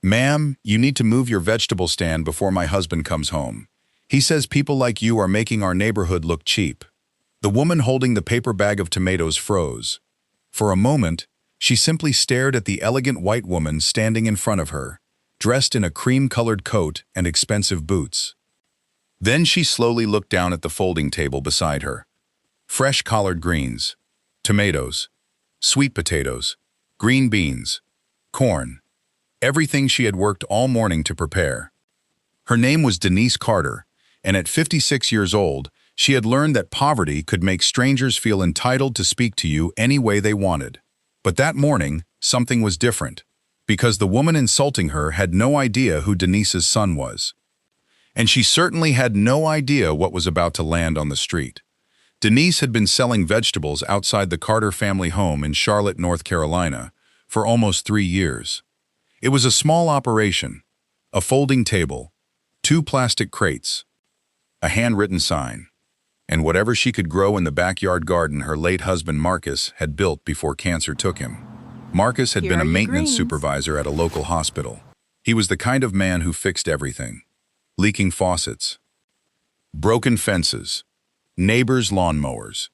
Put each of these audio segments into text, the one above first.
"Ma'am, you need to move your vegetable stand before my husband comes home. He says people like you are making our neighborhood look cheap." The woman holding the paper bag of tomatoes froze. For a moment, she simply stared at the elegant white woman standing in front of her, dressed in a cream-colored coat and expensive boots. Then she slowly looked down at the folding table beside her. Fresh collard greens, tomatoes, sweet potatoes, green beans, corn, everything she had worked all morning to prepare. Her name was Denise Carter, and at 56 years old, she had learned that poverty could make strangers feel entitled to speak to you any way they wanted. But that morning, something was different, because the woman insulting her had no idea who Denise's son was. And she certainly had no idea what was about to land on the street. Denise had been selling vegetables outside the Carter family home in Charlotte, North Carolina, for almost 3 years. It was a small operation, a folding table, 2 plastic crates, a handwritten sign, and whatever she could grow in the backyard garden her late husband Marcus had built before cancer took him. Marcus had been a maintenance supervisor at a local hospital. He was the kind of man who fixed everything: leaking faucets, broken fences, neighbors' lawnmowers.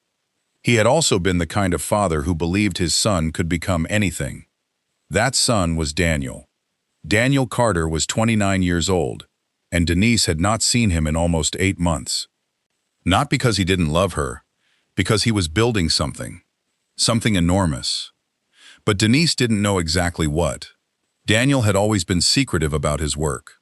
He had also been the kind of father who believed his son could become anything. That son was Daniel. Daniel Carter was 29 years old, and Denise had not seen him in almost 8 months. Not because he didn't love her, because he was building something enormous. But Denise didn't know exactly what. Daniel had always been secretive about his work.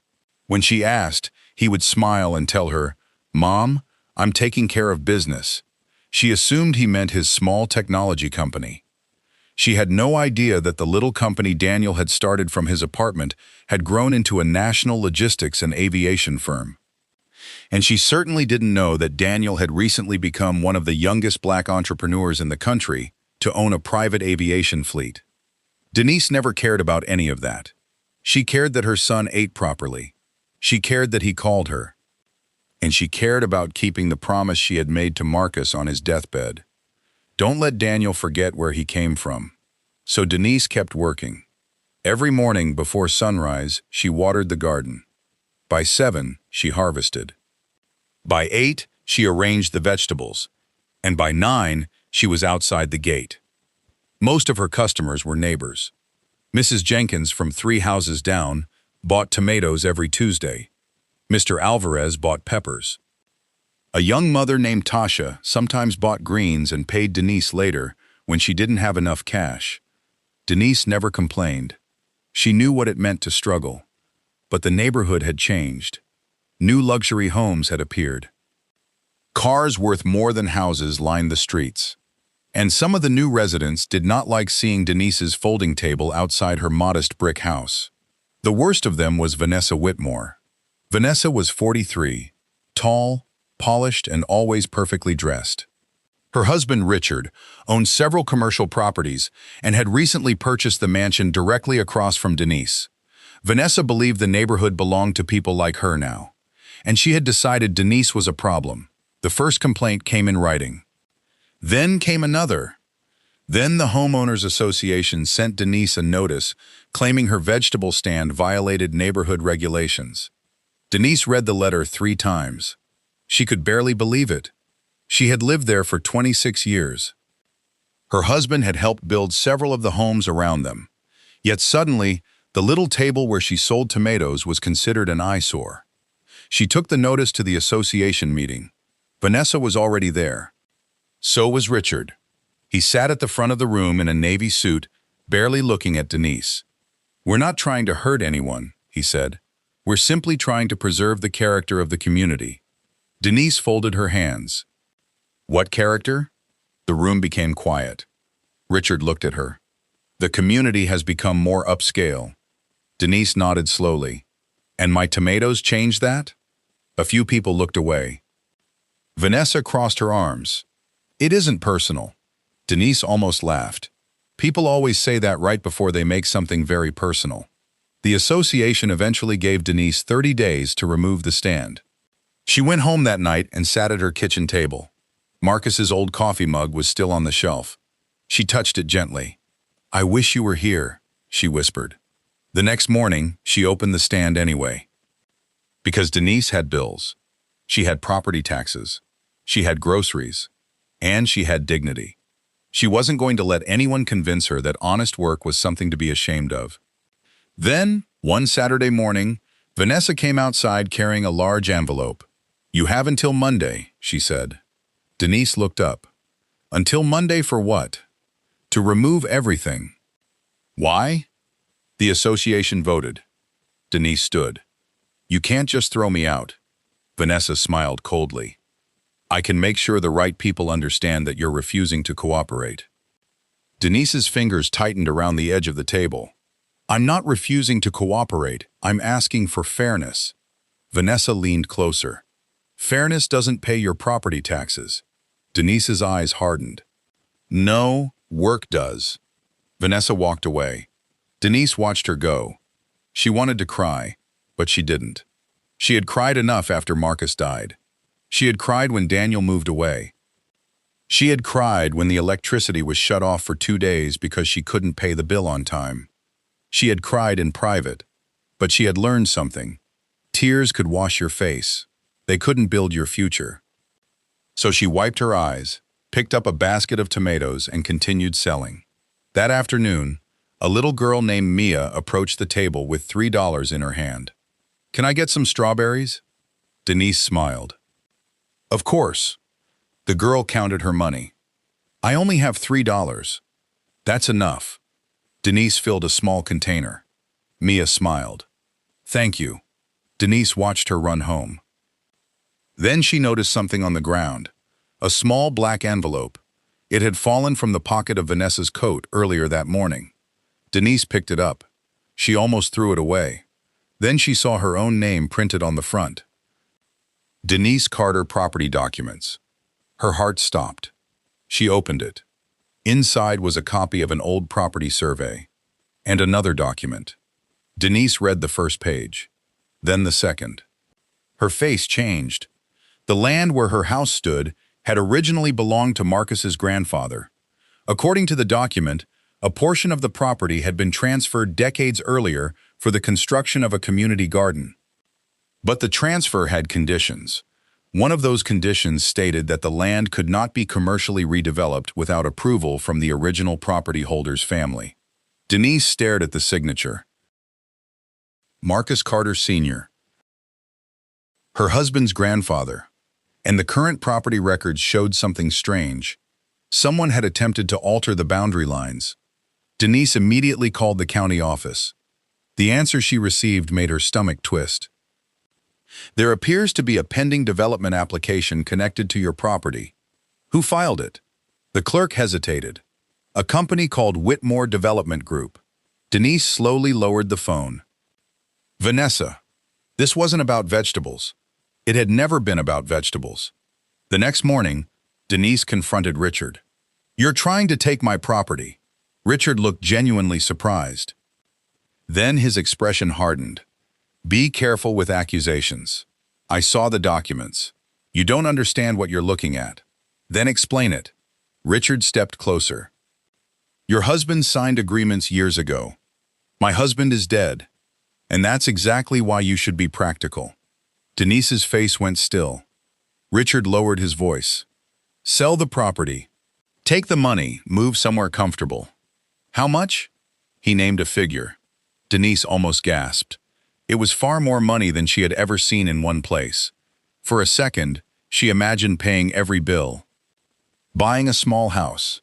When she asked, he would smile and tell her, "Mom, I'm taking care of business." She assumed he meant his small technology company. She had no idea that the little company Daniel had started from his apartment had grown into a national logistics and aviation firm. And she certainly didn't know that Daniel had recently become one of the youngest black entrepreneurs in the country to own a private aviation fleet. Denise never cared about any of that. She cared that her son ate properly. She cared that he called her. And she cared about keeping the promise she had made to Marcus on his deathbed. Don't let Daniel forget where he came from. So Denise kept working. Every morning before sunrise, she watered the garden. By 7, she harvested. By 8, she arranged the vegetables. And by 9, she was outside the gate. Most of her customers were neighbors. Mrs. Jenkins from 3 houses down bought tomatoes every Tuesday. Mr. Alvarez bought peppers. A young mother named Tasha sometimes bought greens and paid Denise later when she didn't have enough cash. Denise never complained. She knew what it meant to struggle. But the neighborhood had changed. New luxury homes had appeared. Cars worth more than houses lined the streets. And some of the new residents did not like seeing Denise's folding table outside her modest brick house. The worst of them was Vanessa Whitmore. Vanessa was 43, tall, polished, and always perfectly dressed. Her husband, Richard, owned several commercial properties and had recently purchased the mansion directly across from Denise. Vanessa believed the neighborhood belonged to people like her now, and she had decided Denise was a problem. The first complaint came in writing. Then came another. Then the Homeowners Association sent Denise a notice claiming her vegetable stand violated neighborhood regulations. Denise read the letter 3 times. She could barely believe it. She had lived there for 26 years. Her husband had helped build several of the homes around them. Yet suddenly, the little table where she sold tomatoes was considered an eyesore. She took the notice to the association meeting. Vanessa was already there. So was Richard. He sat at the front of the room in a navy suit, barely looking at Denise. "We're not trying to hurt anyone," he said. "We're simply trying to preserve the character of the community." Denise folded her hands. "What character?" The room became quiet. Richard looked at her. "The community has become more upscale." Denise nodded slowly. "And my tomatoes changed that?" A few people looked away. Vanessa crossed her arms. "It isn't personal." Denise almost laughed. People always say that right before they make something very personal. The association eventually gave Denise 30 days to remove the stand. She went home that night and sat at her kitchen table. Marcus's old coffee mug was still on the shelf. She touched it gently. "I wish you were here," she whispered. The next morning, she opened the stand anyway. Because Denise had bills. She had property taxes. She had groceries. And she had dignity. She wasn't going to let anyone convince her that honest work was something to be ashamed of. Then, one Saturday morning, Vanessa came outside carrying a large envelope. "You have until Monday," she said. Denise looked up. "Until Monday for what?" "To remove everything." "Why?" The association voted. Denise stood. "You can't just throw me out." Vanessa smiled coldly. "I can make sure the right people understand that you're refusing to cooperate." Denise's fingers tightened around the edge of the table. "I'm not refusing to cooperate. I'm asking for fairness." Vanessa leaned closer. "Fairness doesn't pay your property taxes." Denise's eyes hardened. "No, work does." Vanessa walked away. Denise watched her go. She wanted to cry, but she didn't. She had cried enough after Marcus died. She had cried when Daniel moved away. She had cried when the electricity was shut off for 2 days because she couldn't pay the bill on time. She had cried in private, but she had learned something. Tears could wash your face. They couldn't build your future. So she wiped her eyes, picked up a basket of tomatoes, and continued selling. That afternoon, a little girl named Mia approached the table with $3 in her hand. "Can I get some strawberries?" Denise smiled. "Of course." The girl counted her money. "I only have $3. "That's enough." Denise filled a small container. Mia smiled. "Thank you." Denise watched her run home. Then she noticed something on the ground. A small black envelope. It had fallen from the pocket of Vanessa's coat earlier that morning. Denise picked it up. She almost threw it away. Then she saw her own name printed on the front. Denise Carter Property Documents. Her heart stopped. She opened it. Inside was a copy of an old property survey. And another document. Denise read the first page. Then the second. Her face changed. The land where her house stood had originally belonged to Marcus's grandfather. According to the document, a portion of the property had been transferred decades earlier for the construction of a community garden. But the transfer had conditions. One of those conditions stated that the land could not be commercially redeveloped without approval from the original property holder's family. Denise stared at the signature. Marcus Carter Sr., her husband's grandfather, and the current property records showed something strange. Someone had attempted to alter the boundary lines. Denise immediately called the county office. The answer she received made her stomach twist. "There appears to be a pending development application connected to your property." "Who filed it?" The clerk hesitated. "A company called Whitmore Development Group." Denise slowly lowered the phone. "Vanessa, this wasn't about vegetables. It had never been about vegetables." The next morning, Denise confronted Richard. "You're trying to take my property." Richard looked genuinely surprised. Then his expression hardened. "Be careful with accusations. I saw the documents. You don't understand what you're looking at. Then explain it." Richard stepped closer. "Your husband signed agreements years ago. My husband is dead. And that's exactly why you should be practical." Denise's face went still. Richard lowered his voice. "Sell the property. Take the money, move somewhere comfortable." "How much?" He named a figure. Denise almost gasped. It was far more money than she had ever seen in one place. For a second, she imagined paying every bill. Buying a small house.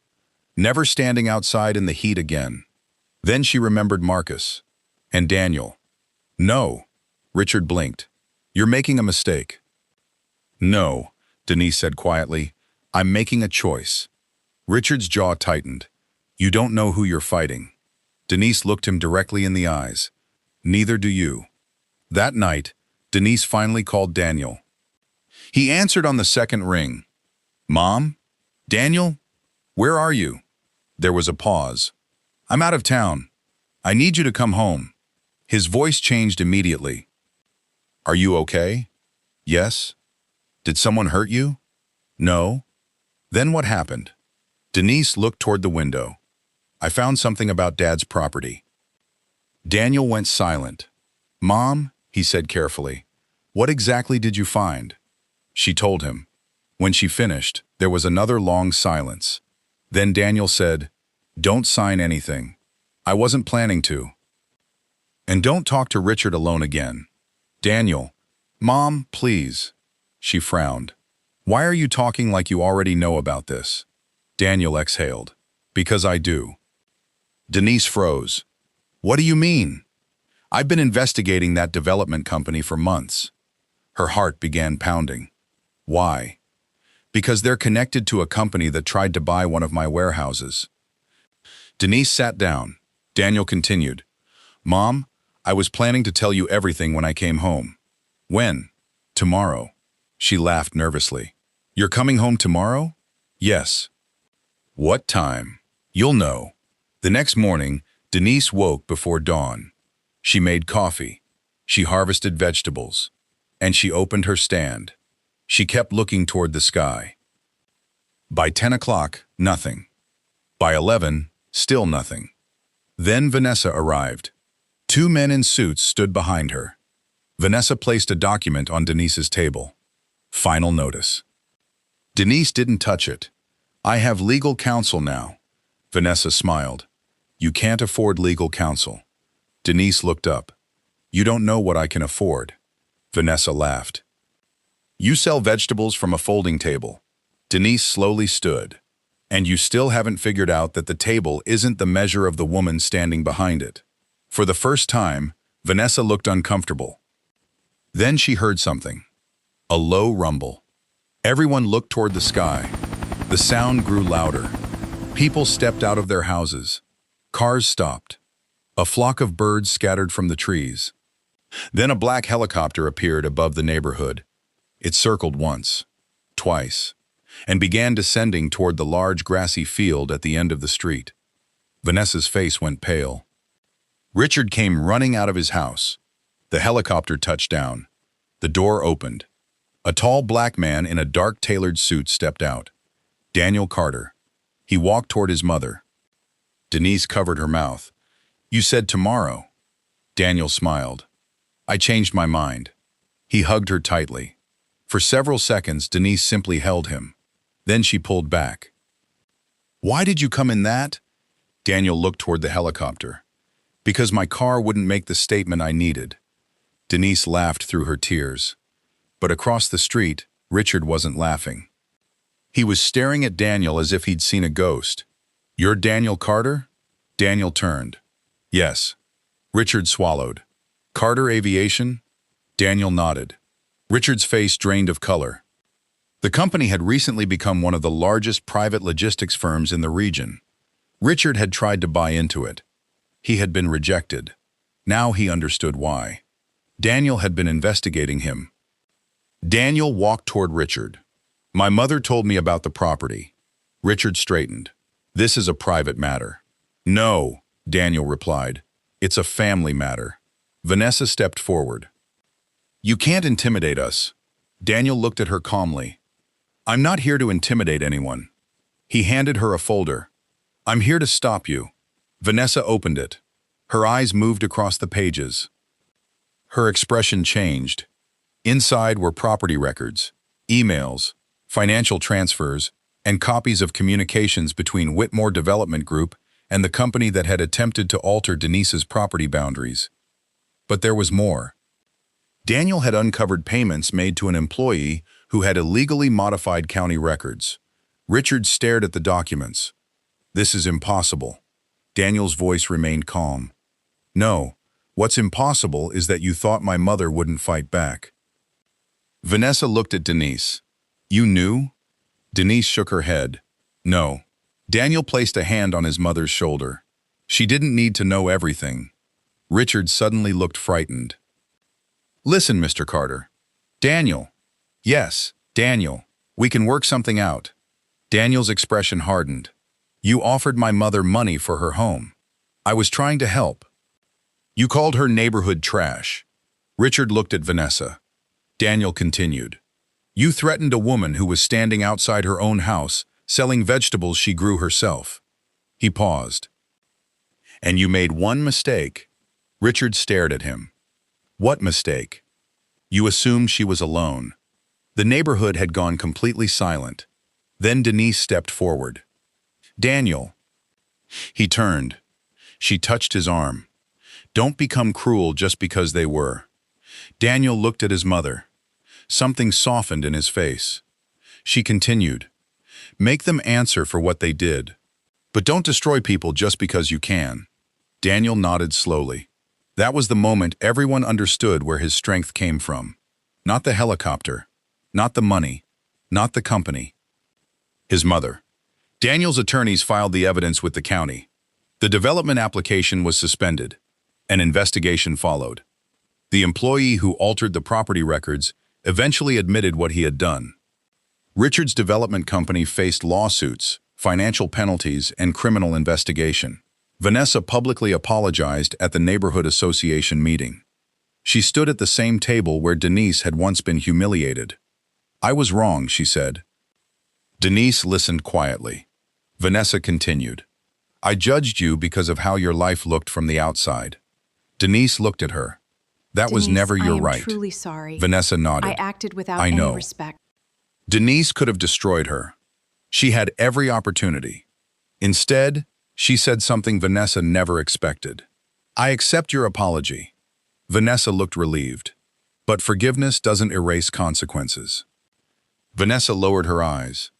Never standing outside in the heat again. Then she remembered Marcus. And Daniel. "No." Richard blinked. "You're making a mistake." "No," Denise said quietly. "I'm making a choice." Richard's jaw tightened. "You don't know who you're fighting." Denise looked him directly in the eyes. "Neither do you." That night, Denise finally called Daniel. He answered on the second ring. "Mom? Daniel? Where are you?" There was a pause. "I'm out of town. I need you to come home." His voice changed immediately. "Are you okay?" "Yes." "Did someone hurt you?" "No." "Then what happened?" Denise looked toward the window. "I found something about Dad's property." Daniel went silent. "Mom," he said carefully, "what exactly did you find?" She told him. When she finished, there was another long silence. Then Daniel said, "Don't sign anything. I wasn't planning to. And don't talk to Richard alone again." Daniel, "Mom, please." She frowned. "Why are you talking like you already know about this?" Daniel exhaled. "Because I do." Denise froze. "What do you mean?" "I've been investigating that development company for months." Her heart began pounding. "Why?" "Because they're connected to a company that tried to buy one of my warehouses." Denise sat down. Daniel continued, "Mom, I was planning to tell you everything when I came home." "When?" "Tomorrow." She laughed nervously. "You're coming home tomorrow?" "Yes." "What time?" "You'll know." The next morning, Denise woke before dawn. She made coffee. She harvested vegetables. And she opened her stand. She kept looking toward the sky. By 10 o'clock, nothing. By 11, still nothing. Then Vanessa arrived. Two men in suits stood behind her. Vanessa placed a document on Denise's table. Final notice. Denise didn't touch it. "I have legal counsel now." Vanessa smiled. "You can't afford legal counsel." Denise looked up. "You don't know what I can afford." Vanessa laughed. "You sell vegetables from a folding table." Denise slowly stood. "And you still haven't figured out that the table isn't the measure of the woman standing behind it." For the first time, Vanessa looked uncomfortable. Then she heard something. A low rumble. Everyone looked toward the sky. The sound grew louder. People stepped out of their houses. Cars stopped. A flock of birds scattered from the trees. Then a black helicopter appeared above the neighborhood. It circled once, twice, and began descending toward the large grassy field at the end of the street. Vanessa's face went pale. Richard came running out of his house. The helicopter touched down. The door opened. A tall black man in a dark tailored suit stepped out. Daniel Carter. He walked toward his mother. Denise covered her mouth. "You said tomorrow." Daniel smiled. "I changed my mind." He hugged her tightly. For several seconds, Denise simply held him. Then she pulled back. "Why did you come in that?" Daniel looked toward the helicopter. "Because my car wouldn't make the statement I needed." Denise laughed through her tears. But across the street, Richard wasn't laughing. He was staring at Daniel as if he'd seen a ghost. "You're Daniel Carter?" Daniel turned. "Yes." Richard swallowed. "Carter Aviation?" Daniel nodded. Richard's face drained of color. The company had recently become one of the largest private logistics firms in the region. Richard had tried to buy into it. He had been rejected. Now he understood why. Daniel had been investigating him. Daniel walked toward Richard. "My mother told me about the property." Richard straightened. "This is a private matter." "No," Daniel replied. "It's a family matter." Vanessa stepped forward. "You can't intimidate us." Daniel looked at her calmly. "I'm not here to intimidate anyone." He handed her a folder. "I'm here to stop you." Vanessa opened it. Her eyes moved across the pages. Her expression changed. Inside were property records, emails, financial transfers, and copies of communications between Whitmore Development Group and the company that had attempted to alter Denise's property boundaries. But there was more. Daniel had uncovered payments made to an employee who had illegally modified county records. Richard stared at the documents. "This is impossible." Daniel's voice remained calm. "No, what's impossible is that you thought my mother wouldn't fight back." Vanessa looked at Denise. "You knew?" Denise shook her head. "No." Daniel placed a hand on his mother's shoulder. "She didn't need to know everything." Richard suddenly looked frightened. "Listen, Mr. Carter." "Daniel." "Yes, Daniel. We can work something out." Daniel's expression hardened. "You offered my mother money for her home. I was trying to help." "You called her neighborhood trash." Richard looked at Vanessa. Daniel continued. "You threatened a woman who was standing outside her own house, selling vegetables she grew herself." He paused. "And you made one mistake." Richard stared at him. What mistake? You assumed she was alone. The neighborhood had gone completely silent. Then Denise stepped forward. Daniel. He turned. She touched his arm. Don't become cruel just because they were. Daniel looked at his mother. Something softened in his face. She continued. Make them answer for what they did. But don't destroy people just because you can. Daniel nodded slowly. That was the moment everyone understood where his strength came from. Not the helicopter. Not the money. Not the company. His mother. Daniel's attorneys filed the evidence with the county. The development application was suspended. An investigation followed. The employee who altered the property records eventually admitted what he had done. Richard's development company faced lawsuits, financial penalties, and criminal investigation. Vanessa publicly apologized at the neighborhood association meeting. She stood at the same table where Denise had once been humiliated. I was wrong, she said. Denise listened quietly. Vanessa continued. I judged you because of how your life looked from the outside. Denise looked at her. That was never your right. I am truly sorry. Vanessa nodded. I acted without any respect. Denise could have destroyed her. She had every opportunity. Instead, she said something Vanessa never expected. I accept your apology. Vanessa looked relieved. But forgiveness doesn't erase consequences. Vanessa lowered her eyes.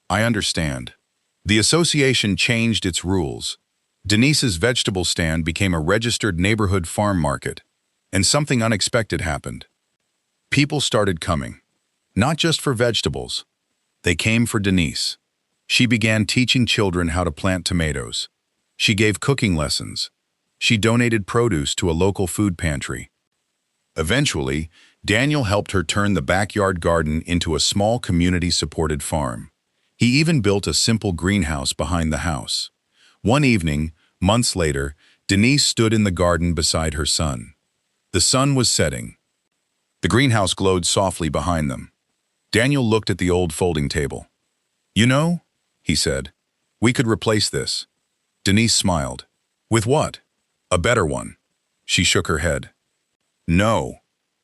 I understand. The association changed its rules. Denise's vegetable stand became a registered neighborhood farm market, and something unexpected happened. People started coming, not just for vegetables. They came for Denise. She began teaching children how to plant tomatoes. She gave cooking lessons. She donated produce to a local food pantry. Eventually, Daniel helped her turn the backyard garden into a small community-supported farm. He even built a simple greenhouse behind the house. One evening, months later, Denise stood in the garden beside her son. The sun was setting. The greenhouse glowed softly behind them. Daniel looked at the old folding table. You know, he said, we could replace this. Denise smiled. With what? A better one. She shook her head. No.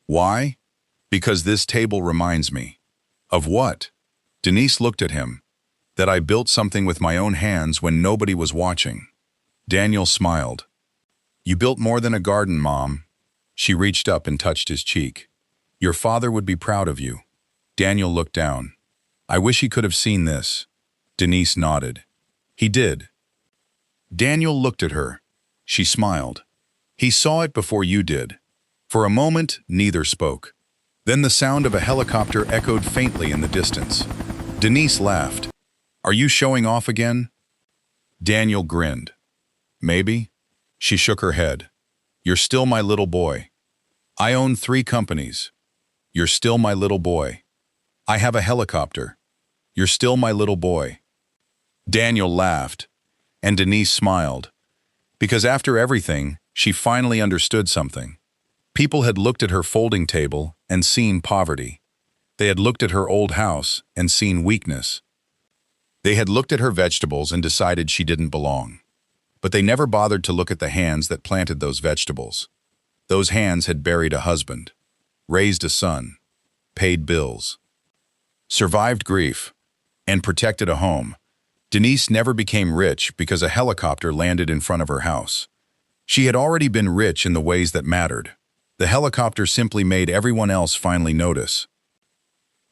Why? Because this table reminds me. Of what? Denise looked at him. That I built something with my own hands when nobody was watching. Daniel smiled. You built more than a garden, Mom. She reached up and touched his cheek. Your father would be proud of you. Daniel looked down. I wish he could have seen this. Denise nodded. He did. Daniel looked at her. She smiled. He saw it before you did. For a moment, neither spoke. Then the sound of a helicopter echoed faintly in the distance. Denise laughed. Are you showing off again? Daniel grinned. Maybe. She shook her head. You're still my little boy. I own 3 companies. You're still my little boy. I have a helicopter. You're still my little boy. Daniel laughed, and Denise smiled, because after everything, she finally understood something. People had looked at her folding table and seen poverty. They had looked at her old house and seen weakness. They had looked at her vegetables and decided she didn't belong. But they never bothered to look at the hands that planted those vegetables. Those hands had buried a husband, raised a son, paid bills, survived grief, and protected a home. Denise never became rich because a helicopter landed in front of her house. She had already been rich in the ways that mattered. The helicopter simply made everyone else finally notice.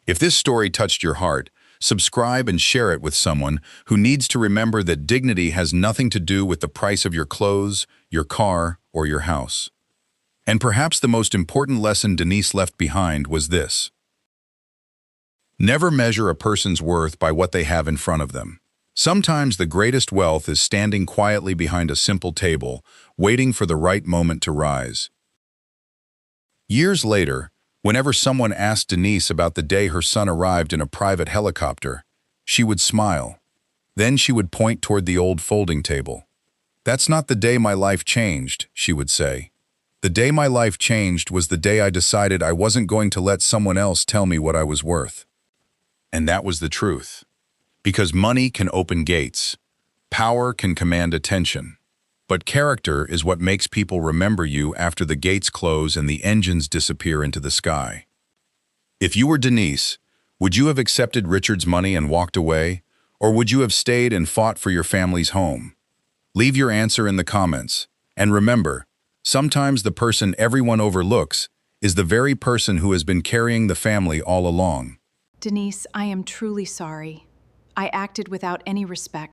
If this story touched your heart, subscribe and share it with someone who needs to remember that dignity has nothing to do with the price of your clothes, your car, or your house. And perhaps the most important lesson Denise left behind was this. Never measure a person's worth by what they have in front of them. Sometimes the greatest wealth is standing quietly behind a simple table, waiting for the right moment to rise. Years later, whenever someone asked Denise about the day her son arrived in a private helicopter, she would smile. Then she would point toward the old folding table. That's not the day my life changed, she would say. The day my life changed was the day I decided I wasn't going to let someone else tell me what I was worth. And that was the truth. Because money can open gates. Power can command attention. But character is what makes people remember you after the gates close and the engines disappear into the sky. If you were Denise, would you have accepted Richard's money and walked away, or would you have stayed and fought for your family's home? Leave your answer in the comments. And remember, sometimes the person everyone overlooks is the very person who has been carrying the family all along. Denise, I am truly sorry. I acted without any respect.